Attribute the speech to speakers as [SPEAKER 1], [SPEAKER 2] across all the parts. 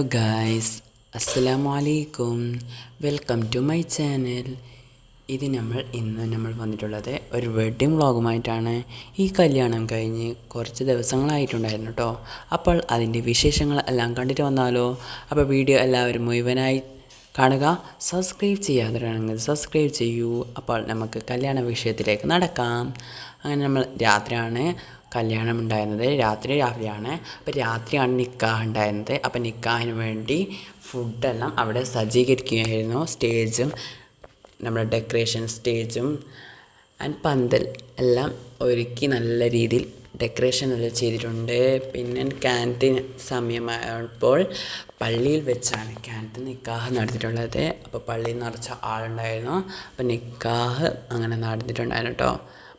[SPEAKER 1] Hello guys, അസ്സലാമു അലൈക്കും. Welcome to my channel. ഇന്ന് നമ്മൾ വന്നിട്ടുള്ളത് ഒരു വെഡ്ഡിങ് വ്ളോഗുമായിട്ടാണ്. ഈ കല്യാണം കഴിഞ്ഞ് കുറച്ച് ദിവസങ്ങളായിട്ടുണ്ടായിരുന്നു കേട്ടോ. അപ്പോൾ അതിൻ്റെ വിശേഷങ്ങൾ എല്ലാം കണ്ടിട്ട് വന്നാലോ. അപ്പോൾ വീഡിയോ എല്ലാവരും മുഴുവനായി കാണുക. സബ്സ്ക്രൈബ് ചെയ്യാത്തവരാണെങ്കിൽ സബ്സ്ക്രൈബ് ചെയ്യൂ. അപ്പോൾ നമുക്ക് കല്യാണ വിഷയത്തിലേക്ക് നടക്കാം. അങ്ങനെ നമ്മൾ രാത്രിയാണ് കല്യാണം ഉണ്ടായിരുന്നത്. രാവിലെയാണ്. അപ്പോൾ രാത്രിയാണ് നിക്കാഹ് ഉണ്ടായിരുന്നത്. അപ്പോൾ നിക്കാഹിന് വേണ്ടി ഫുഡെല്ലാം അവിടെ സജ്ജീകരിക്കുകയായിരുന്നു. സ്റ്റേജും നമ്മുടെ ഡെക്കറേഷൻ സ്റ്റേജും ആൻഡ് പന്തൽ എല്ലാം ഒരുക്കി നല്ല രീതിയിൽ ഡെക്കറേഷൻ എല്ലാം ചെയ്തിട്ടുണ്ട്. പിന്നെ ക്യാൻറ്റീൻ സമയമായപ്പോൾ പള്ളിയിൽ വെച്ചാണ് ക്യാൻറ്റീൻ നിക്കാഹ് നടത്തിയിട്ടുള്ളത്. അപ്പോൾ പള്ളിയിൽ നിറച്ച ആളുണ്ടായിരുന്നു. അപ്പോൾ നിക്കാഹ് അങ്ങനെ നടന്നിട്ടുണ്ടായിരുന്നു കേട്ടോ.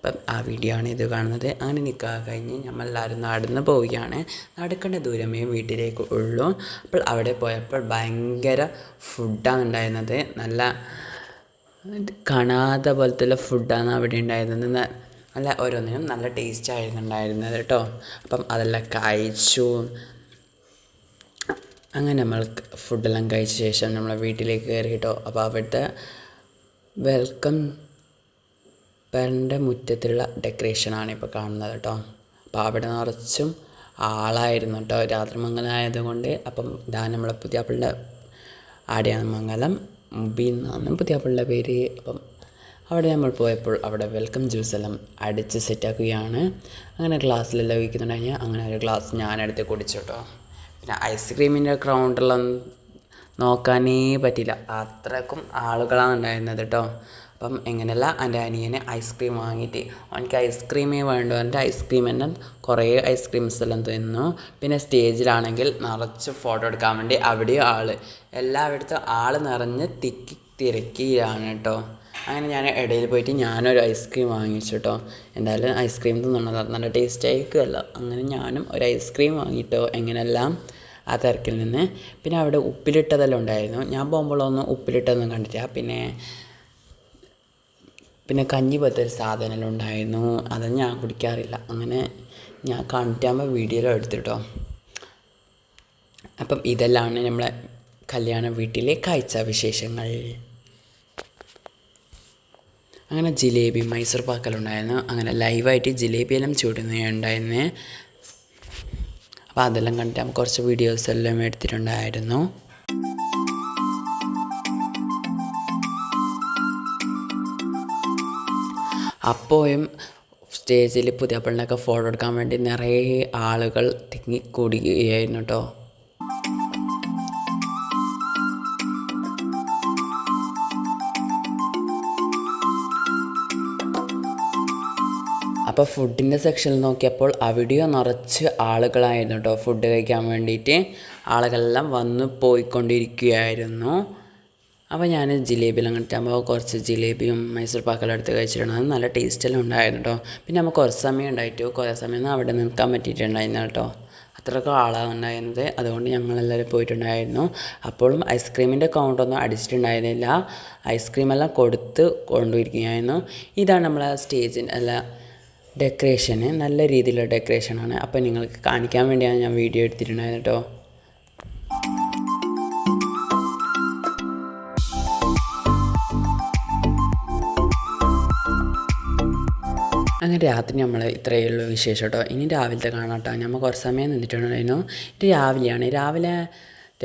[SPEAKER 1] അപ്പം ആ വീഡിയോ ആണ് ഇത് കാണുന്നത്. അങ്ങനെ നിക്കാഹ് കഴിഞ്ഞ് നമ്മളെല്ലാവരും നടന്ന് പോവുകയാണ്. നടക്കേണ്ട ദൂരമേ വീട്ടിലേക്ക് ഉള്ളൂ. അപ്പോൾ അവിടെ പോയപ്പോൾ ഭയങ്കര ഫുഡാണ് ഉണ്ടായിരുന്നത്. നല്ല കാണാത്ത പോലത്തെ ഫുഡാണ് അവിടെ ഉണ്ടായിരുന്നത്. നല്ല ഓരോന്നിനും നല്ല ടേസ്റ്റ് ആയിരുന്നു ഉണ്ടായിരുന്നത് കേട്ടോ. അപ്പം അതെല്ലാം കഴിച്ചു. അങ്ങനെ നമ്മൾ ഫുഡെല്ലാം കഴിച്ച ശേഷം നമ്മളെ വീട്ടിലേക്ക് കയറി കേട്ടോ. അപ്പോൾ അവിടുത്തെ വെൽക്കം പേരൻ്റെ മുറ്റത്തുള്ള ഡെക്കറേഷനാണ് ഇപ്പോൾ കാണുന്നത് കേട്ടോ. അപ്പോൾ അവിടെ നിറച്ചും ആളായിരുന്നു കേട്ടോ. രാത്രിമംഗലമായത് കൊണ്ട്. അപ്പം ഇതാ നമ്മളെ പുതിയാപ്പിളിൻ്റെ ആടെയാണ് മംഗലം. മുബീൻ എന്നാണ് പുതിയാപ്പിളിൻ്റെ പേര്. അപ്പം അവിടെ നമ്മൾ പോയപ്പോൾ അവിടെ വെൽക്കം ജ്യൂസ് എല്ലാം അടിച്ച് സെറ്റാക്കുകയാണ്. അങ്ങനെ ഗ്ലാസ്സിലെല്ലാം ഒഴിക്കുന്നുണ്ടായി. അങ്ങനെ ഒരു ഗ്ലാസ് ഞാനെടുത്ത് കുടിച്ചു കേട്ടോ. പിന്നെ ഐസ്ക്രീമിൻ്റെ ഗ്രൗണ്ടെല്ലാം നോക്കാനേ പറ്റില്ല, അത്രക്കും ആളുകളാണ് ഉണ്ടായിരുന്നത് കേട്ടോ. അപ്പം എങ്ങനെയല്ല എൻ്റെ അനിയന് ഐസ്ക്രീം വാങ്ങിയിട്ട് അവനക്ക് ഐസ്ക്രീമേ വേണ്ടു. എൻ്റെ ഐസ്ക്രീം തന്നെ കുറേ ഐസ്ക്രീംസ് എല്ലാം തിന്നു. പിന്നെ സ്റ്റേജിലാണെങ്കിൽ നിറച്ച് ഫോട്ടോ എടുക്കാൻ വേണ്ടി അവിടെയും എല്ലായിടത്തും നിറഞ്ഞ് തിരക്കിയാണ് കേട്ടോ. അങ്ങനെ ഞാൻ ഇടയിൽ പോയിട്ട് ഞാനൊരു ഐസ്ക്രീം വാങ്ങിച്ചു കേട്ടോ. എന്തായാലും ഐസ്ക്രീം തിന്നണത് നല്ല ടേസ്റ്റ് ആയിരിക്കുമല്ലോ. അങ്ങനെ ഞാനും ഒരു ഐസ്ക്രീം വാങ്ങിയിട്ടോ. എങ്ങനെയെല്ലാം ആ തിരക്കിൽ നിന്ന്. പിന്നെ അവിടെ ഉപ്പിലിട്ടതെല്ലാം ഉണ്ടായിരുന്നു. ഞാൻ പോകുമ്പോഴൊന്നും ഉപ്പിലിട്ടതൊന്നും കണ്ടിട്ടില്ല. പിന്നെ കഞ്ഞി പോലത്തെ ഒരു സാധനമെല്ലാം ഉണ്ടായിരുന്നു. അത് ഞാൻ കുടിക്കാറില്ല. അങ്ങനെ ഞാൻ കണ്ടിട്ടാകുമ്പോൾ വീഡിയോയിൽ എടുത്തിട്ടോ. അപ്പം ഇതെല്ലാം നമ്മളെ കല്യാണ വീട്ടിലെ കാഴ്ച വിശേഷങ്ങൾ. അങ്ങനെ ജിലേബി മൈസൂർ പാക്കലുണ്ടായിരുന്നു. അങ്ങനെ ലൈവായിട്ട് ജിലേബിയെല്ലാം ചൂടുന്നുണ്ടായിരുന്നു. അപ്പോൾ അതെല്ലാം കണ്ടിട്ട് കുറച്ച് വീഡിയോസ് എല്ലാം എടുത്തിട്ടുണ്ടായിരുന്നു. അപ്പോഴും സ്റ്റേജിൽ പുതിയാപ്പിളിനൊക്കെ ഫോട്ടോ എടുക്കാൻ വേണ്ടി നിറയെ ആളുകൾ തിങ്ങിക്കൂടുകയായിരുന്നു കേട്ടോ. അപ്പോൾ ഫുഡിൻ്റെ സെക്ഷനിൽ നോക്കിയപ്പോൾ അവിടെയോ നിറച്ച് ആളുകളായിരുന്നു കേട്ടോ. ഫുഡ് കഴിക്കാൻ വേണ്ടിയിട്ട് ആളുകളെല്ലാം വന്ന് പോയിക്കൊണ്ടിരിക്കുകയായിരുന്നു. അപ്പോൾ ഞാൻ ജിലേബിയെല്ലാം കിട്ടുമ്പോൾ കുറച്ച് ജിലേബിയും മൈസൂർ പാക്കെല്ലാം എടുത്ത് കഴിച്ചിട്ടുണ്ട്. അത് നല്ല ടേസ്റ്റെല്ലാം ഉണ്ടായിരുന്നു കേട്ടോ. പിന്നെ നമുക്ക് കുറച്ച് സമയം ഉണ്ടായിട്ട് കുറേ സമയം അവിടെ നിൽക്കാൻ പറ്റിയിട്ടുണ്ടായിരുന്നു കേട്ടോ. അത്രയ്ക്കും ആളാണ് ഉണ്ടായിരുന്നത്. അതുകൊണ്ട് ഞങ്ങളെല്ലാവരും പോയിട്ടുണ്ടായിരുന്നു. അപ്പോഴും ഐസ്ക്രീമിൻ്റെ കൗണ്ടൊന്നും അടിച്ചിട്ടുണ്ടായിരുന്നില്ല. ഐസ്ക്രീമെല്ലാം കൊടുത്ത് കൊണ്ടുപോയിരിക്കുകയായിരുന്നു. ഇതാണ് നമ്മളെ സ്റ്റേജിൻ്റെ ഡെക്കറേഷന്. നല്ല രീതിയിലുള്ള ഡെക്കറേഷനാണ്. അപ്പോൾ നിങ്ങൾക്ക് കാണിക്കാൻ വേണ്ടിയാണ് ഞാൻ വീഡിയോ എടുത്തിട്ടുണ്ടായിരുന്നു കേട്ടോ. അങ്ങനെ രാത്രി നമ്മൾ ഇത്രയേ ഉള്ളൂ വിശേഷം കേട്ടോ. ഇനി രാവിലത്തെ കാണാം കേട്ടോ. നമ്മൾ കുറച്ച് സമയം നിന്നിട്ടുണ്ടായിരുന്നു. ഇത് രാവിലെയാണ്.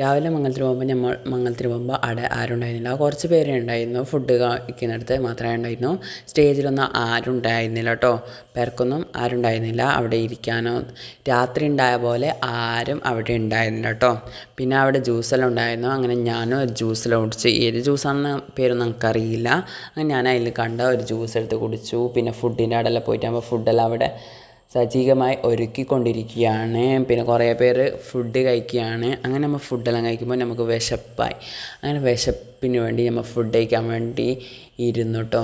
[SPEAKER 1] രാവിലെ മംഗലത്തിന് പോകുമ്പോൾ അവിടെ ആരും ഉണ്ടായിരുന്നില്ല. കുറച്ച് പേരേ ഉണ്ടായിരുന്നു. ഫുഡ് കഴിക്കുന്നിടത്ത് മാത്രമേ ഉണ്ടായിരുന്നു. സ്റ്റേജിലൊന്നും ആരും ഉണ്ടായിരുന്നില്ല കേട്ടോ. പേർക്കൊന്നും ആരും ഉണ്ടായിരുന്നില്ല അവിടെ ഇരിക്കാനോ. രാത്രി ഉണ്ടായ പോലെ ആരും അവിടെ ഉണ്ടായിരുന്നില്ല കേട്ടോ. പിന്നെ അവിടെ ജ്യൂസെല്ലാം ഉണ്ടായിരുന്നു. അങ്ങനെ ഞാനും ഒരു ജ്യൂസെല്ലാം കുടിച്ച്. ഏത് ജ്യൂസാണെന്ന് പേരൊന്നും നമുക്കറിയില്ല. അങ്ങനെ ഞാൻ അതിൽ കണ്ട ഒരു ജ്യൂസ് എടുത്ത് കുടിച്ചു. പിന്നെ ഫുഡിൻ്റെ അവിടെല്ലാം പോയിട്ടാകുമ്പോൾ ഫുഡെല്ലാം അവിടെ സജീവമായി ഒരുക്കിക്കൊണ്ടിരിക്കുകയാണ്. പിന്നെ കുറേ പേര് ഫുഡ് കഴിക്കുകയാണ്. അങ്ങനെ നമ്മൾ ഫുഡെല്ലാം കഴിക്കുമ്പോൾ നമുക്ക് വിശപ്പായി. അങ്ങനെ വിശപ്പിന് വേണ്ടി നമ്മൾ ഫുഡ് കഴിക്കാൻ വേണ്ടി ഇരുന്നു കേട്ടോ.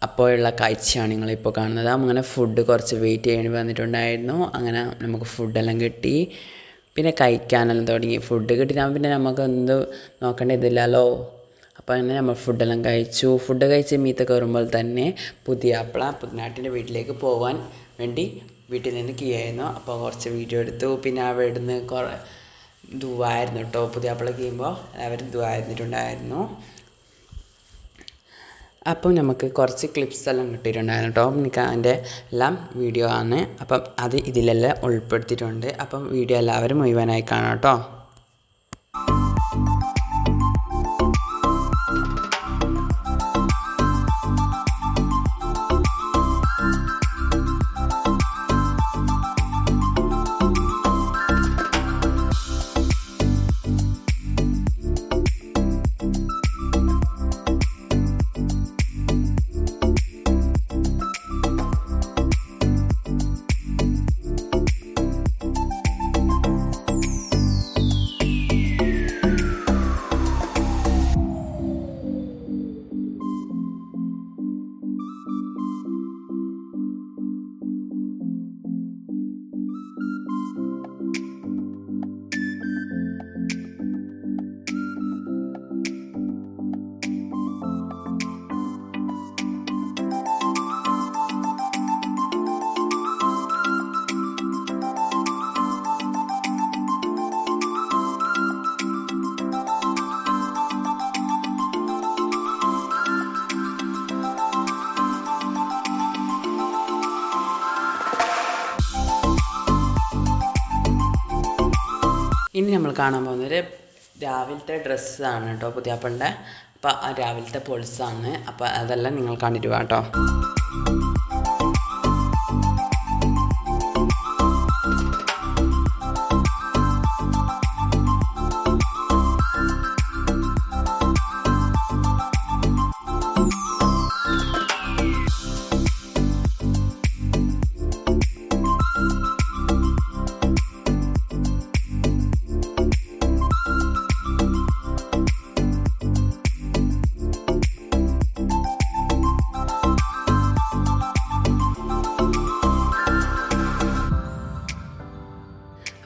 [SPEAKER 1] അപ്പോഴുള്ള കാഴ്ചയാണ് നിങ്ങളിപ്പോൾ കാണുന്നത്. അങ്ങനെ ഫുഡ് കുറച്ച് വെയിറ്റ് ചെയ്യേണ്ടി വന്നിട്ടുണ്ടായിരുന്നു. അങ്ങനെ നമുക്ക് ഫുഡെല്ലാം കിട്ടി. പിന്നെ കഴിക്കാനെല്ലാം തുടങ്ങി. ഫുഡ് കിട്ടിയാൽ പിന്നെ നമുക്ക് എന്ത് നോക്കേണ്ടതില്ലല്ലോ. അപ്പോൾ അങ്ങനെ നമ്മൾ ഫുഡെല്ലാം കഴിച്ചു. ഫുഡ് കഴിച്ച് മീത്ത കയറുമ്പോൾ തന്നെ പുതിനാട്ടിൻ്റെ വീട്ടിലേക്ക് പോകാൻ വേണ്ടി വീട്ടിൽ നിന്ന് കീയായിരുന്നു. അപ്പോൾ കുറച്ച് വീഡിയോ എടുത്തു. പിന്നെ അവിടെ നിന്ന് ദുആയിരുന്നു കേട്ടോ. പുതിയാപ്പിള കഴിയുമ്പോൾ എല്ലാവരും ദുആ ഇരുന്നിട്ടുണ്ടായിരുന്നു. അപ്പം നമുക്ക് കുറച്ച് ക്ലിപ്സ് എല്ലാം കിട്ടിയിട്ടുണ്ടായിരുന്നു കേട്ടോ. എനിക്ക് അതിൻ്റെ എല്ലാം വീഡിയോ ആണ്. അപ്പം അത് ഇതിലെല്ലാം ഉൾപ്പെടുത്തിയിട്ടുണ്ട്. അപ്പം വീഡിയോ എല്ലാവരും മുഴുവനായി കാണാം കേട്ടോ. ഇനി നമ്മൾ കാണാൻ പോകുന്നത് രാവിലത്തെ ഡ്രസ്സാണ് കേട്ടോ പുതിയാപ്പിളിൻ്റെ. അപ്പോൾ ആ രാവിലത്തെ പൊളിസാണ്. അപ്പോൾ അതെല്ലാം നിങ്ങൾ കണ്ടിട്ട് വാ കേട്ടോ.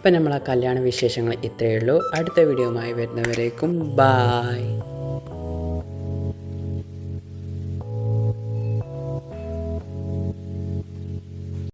[SPEAKER 1] അപ്പം നമ്മളെ കല്യാണ വിശേഷങ്ങൾ ഇത്രയേ ഉള്ളൂ. അടുത്ത വീഡിയോയുമായി വരുന്നവരേക്കും ബായ്.